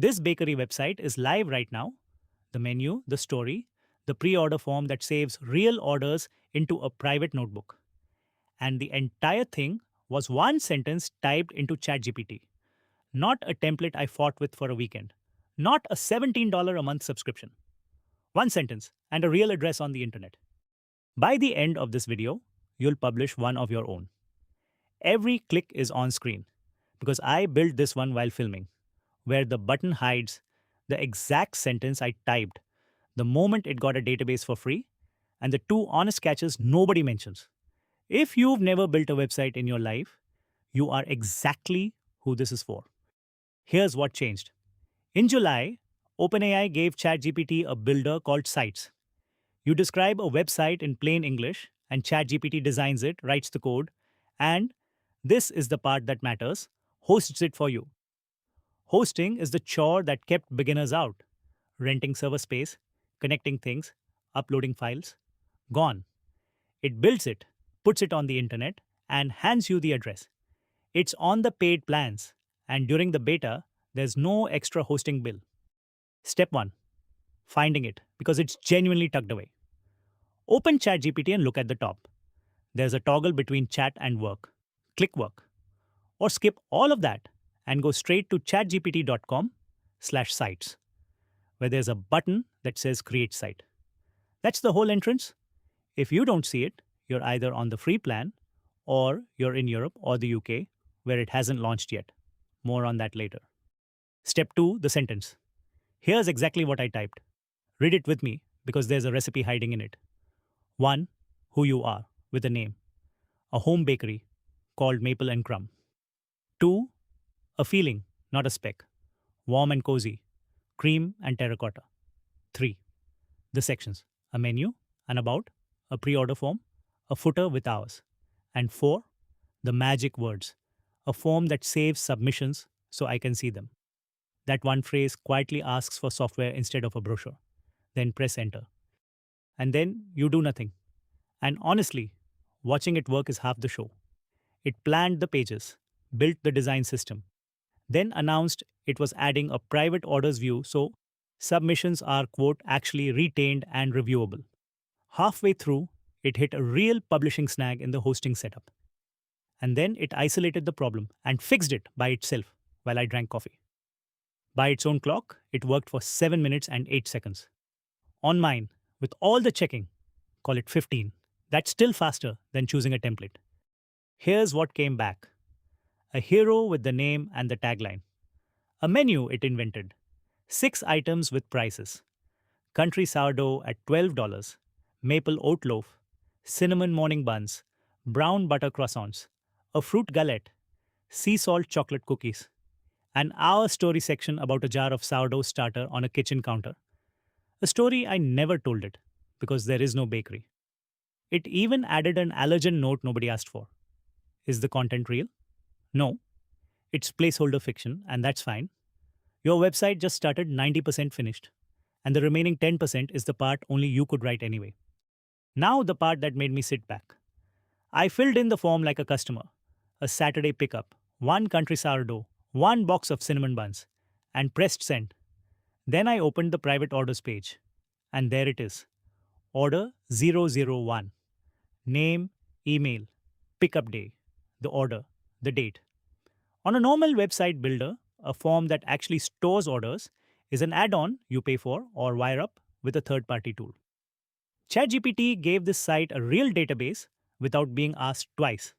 This bakery website is live right now. The menu, the story, the pre order form that saves real orders into a private notebook. And the entire thing was one sentence typed into ChatGPT. Not a template I fought with for a weekend. Not a $17 a month subscription. One sentence and a real address on the internet. By the end of this video, you'll publish one of your own. Every click is on screen because I built this one while filming, where the button hides the exact sentence I typed the moment it got a database for free, and the two honest catches nobody mentions. If you've never built a website in your life, you are exactly who this is for. Here's what changed. In July, OpenAI gave ChatGPT a builder called Sites. You describe a website in plain English, and ChatGPT designs it, writes the code, and this is the part that matters, hosts it for you. Hosting is the chore that kept beginners out. Renting server space, connecting things, uploading files. Gone. It builds it, puts it on the internet, and hands you the address. It's on the paid plans, and during the beta, there's no extra hosting bill. Step 1. Finding it, because it's genuinely tucked away. Open ChatGPT and look at the top. There's a toggle between chat and work. Click work. Or skip all of that and go straight to chatgpt.com/sites, where there's a button that says create site. That's the whole entrance. If you don't see it, you're either on the free plan or you're in Europe or the UK where it hasn't launched yet. More on that later. Step 2, the sentence. Here's exactly what I typed. Read it with me because there's a recipe hiding in it. 1. Who you are, with a name. A home bakery called Maple and Crumb. 2. A feeling, not a spec. Warm and cozy. Cream and terracotta. 3. The sections. A menu, an about, a pre-order form, a footer with hours. And 4. The magic words. A form that saves submissions so I can see them. That one phrase quietly asks for software instead of a brochure. Then press enter. And then you do nothing. And honestly, watching it work is half the show. It planned the pages, built the design system, then announced it was adding a private orders view so submissions are, quote, actually retained and reviewable. Halfway through, it hit a real publishing snag in the hosting setup. And then it isolated the problem and fixed it by itself while I drank coffee. By its own clock, it worked for 7 minutes and 8 seconds. On mine, with all the checking, call it 15. That's still faster than choosing a template. Here's what came back. A hero with the name and the tagline. A menu it invented. 6 items with prices. Country sourdough at $12, maple oat loaf, cinnamon morning buns, brown butter croissants, a fruit galette, sea salt chocolate cookies, an hour story section about a jar of sourdough starter on a kitchen counter. A story I never told it, because there is no bakery. It even added an allergen note nobody asked for. Is the content real? No. It's placeholder fiction, and that's fine. Your website just started 90% finished, and the remaining 10% is the part only you could write anyway. Now the part that made me sit back. I filled in the form like a customer. A Saturday pickup, 1 country sourdough, 1 box of cinnamon buns, and pressed send. Then I opened the private orders page, and there it is. Order 001. Name, email, pickup day, the order, the date. On a normal website builder, a form that actually stores orders is an add-on you pay for or wire up with a third-party tool. ChatGPT gave this site a real database without being asked twice.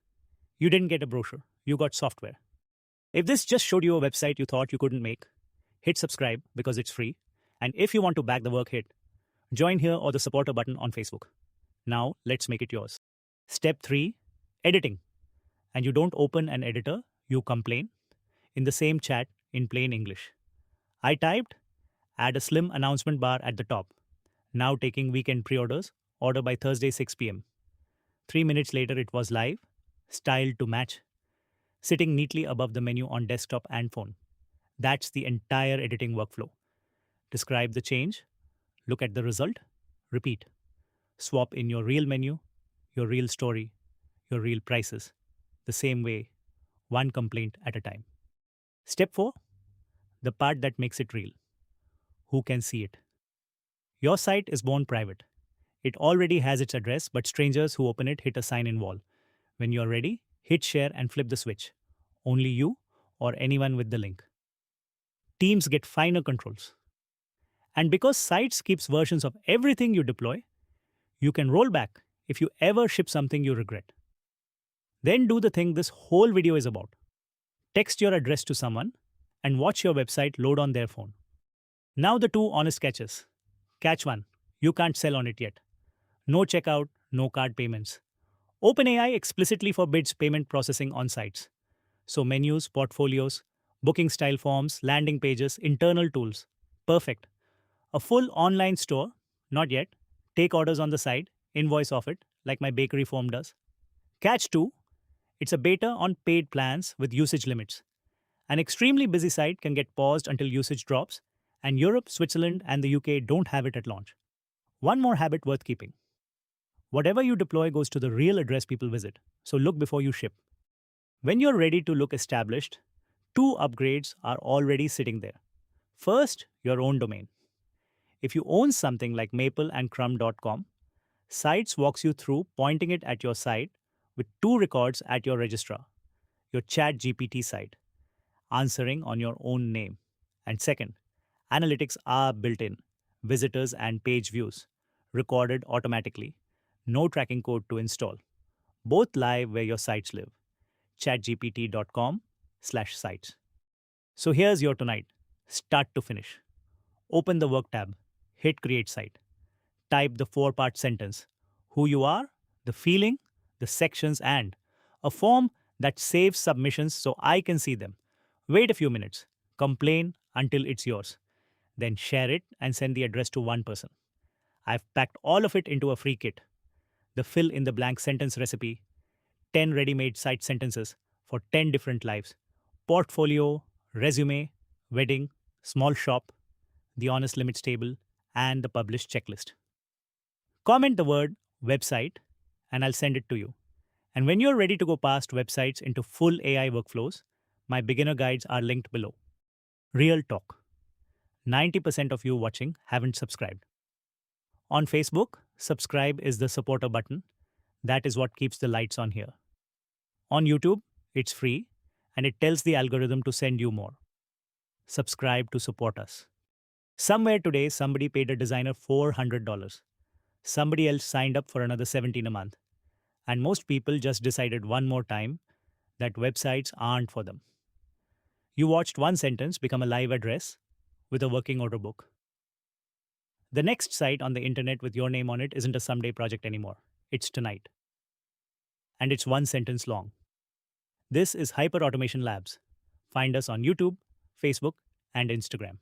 You didn't get a brochure, you got software. If this just showed you a website you thought you couldn't make, hit subscribe because it's free. And if you want to back the work, hit join here or the supporter button on Facebook. Now let's make it yours. Step 3, editing. And you don't open an editor, you complain in the same chat in plain English. I typed, add a slim announcement bar at the top. Now taking weekend pre-orders, order by Thursday 6 p.m. 3 minutes later it was live, styled to match, sitting neatly above the menu on desktop and phone. That's the entire editing workflow. Describe the change, look at the result, repeat. Swap in your real menu, your real story, your real prices, the same way, one complaint at a time. Step 4, the part that makes it real. Who can see it? Your site is born private. It already has its address, but strangers who open it hit a sign in wall. When you're ready, hit share and flip the switch. Only you or anyone with the link. Teams get finer controls. And because Sites keeps versions of everything you deploy, you can roll back if you ever ship something you regret. Then do the thing this whole video is about. Text your address to someone and watch your website load on their phone. Now, the two honest catches. Catch one: you can't sell on it yet. No checkout, no card payments. OpenAI explicitly forbids payment processing on sites. So, menus, portfolios, booking style forms, landing pages, internal tools. Perfect. A full online store? Not yet. Take orders on the side, invoice off it, like my bakery form does. Catch 2: it's a beta on paid plans with usage limits. An extremely busy site can get paused until usage drops, and Europe, Switzerland, and the UK don't have it at launch. One more habit worth keeping: whatever you deploy goes to the real address people visit, so look before you ship. When you're ready to look established, two upgrades are already sitting there. First, your own domain. If you own something like mapleandcrumb.com, Sites walks you through pointing it at your site with two records at your registrar, your ChatGPT site, answering on your own name. And second, analytics are built in: visitors and page views, recorded automatically, no tracking code to install, both live where your sites live, chatgpt.com/sites. So here's your tonight, start to finish. Open the Work tab, hit Create Site, type the four-part sentence: who you are, the feeling, the sections, and a form that saves submissions so I can see them. Wait a few minutes, complain until it's yours. Then share it and send the address to one person. I've packed all of it into a free kit: the fill in the blank sentence recipe, 10 ready made site sentences for 10 different lives, portfolio, resume, wedding, small shop, the honest limits table, and the published checklist. Comment the word website and I'll send it to you. And when you're ready to go past websites into full AI workflows, my beginner guides are linked below. Real talk: 90% of you watching haven't subscribed. On Facebook, subscribe is the supporter button. That is what keeps the lights on here. On YouTube, it's free and it tells the algorithm to send you more. Subscribe to support us. Somewhere today, somebody paid a designer $400. Somebody else signed up for another $17 a month. And most people just decided one more time that websites aren't for them. You watched one sentence become a live address with a working order book. The next site on the internet with your name on it isn't a someday project anymore. It's tonight. And it's one sentence long. This is Hyper Automation Labs. Find us on YouTube, Facebook, and Instagram.